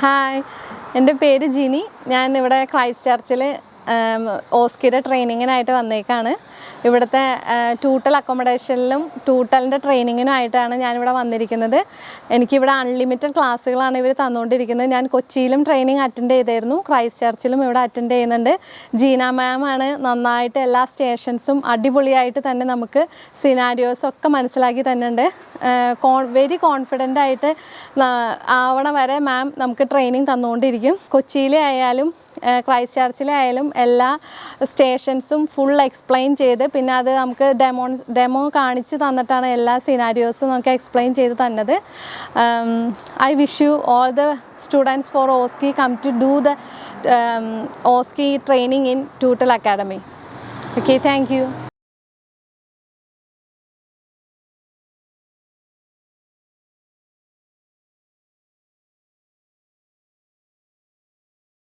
Hi, എൻ്റെ പേര് ജിനി. ഞാൻ ഇവിടെ ക്രൈസ്റ്റ് ചർച്ചിൽ ഓസ്കിയുടെ ട്രെയിനിങ്ങിനായിട്ട് വന്നേക്കാണ്. ഇവിടുത്തെ ടൂട്ടൽ അക്കോമഡേഷനിലും ടൂട്ടലിൻ്റെ ട്രെയിനിങ്ങിനുമായിട്ടാണ് ഞാനിവിടെ വന്നിരിക്കുന്നത്. എനിക്കിവിടെ അൺലിമിറ്റഡ് ക്ലാസ്സുകളാണ് ഇവർ തന്നുകൊണ്ടിരിക്കുന്നത്. ഞാൻ കൊച്ചിയിലും ട്രെയിനിങ് അറ്റൻഡ് ചെയ്തായിരുന്നു, ക്രൈസ്റ്റ് ചർച്ചിലും ഇവിടെ അറ്റൻഡ് ചെയ്യുന്നുണ്ട്. ജീന മാമാണ് നന്നായിട്ട് എല്ലാ സ്റ്റേഷൻസും അടിപൊളിയായിട്ട് തന്നെ നമുക്ക് സിനാരിയോസൊക്കെ മനസ്സിലാക്കി തന്നുണ്ട്. വെരി കോൺഫിഡൻ്റ് ആയിട്ട് ആവണ വരെ മാം നമുക്ക് ട്രെയിനിങ് തന്നുകൊണ്ടിരിക്കും. കൊച്ചിയിലെ ആയാലും ക്രൈസ്റ്റ് ചർച്ചിലെ ആയാലും എല്ലാ സ്റ്റേഷൻസും ഫുൾ എക്സ്പ്ലെയിൻ ചെയ്ത്, പിന്നെ അത് നമുക്ക് ഡെമോ കാണിച്ച് തന്നിട്ടാണ് എല്ലാ സിനാരിയോസും നമുക്ക് എക്സ്പ്ലെയിൻ ചെയ്ത് തന്നത്. I wish you all the students for Oski come to do the Oski training in Tootal academy. Okay, thank U.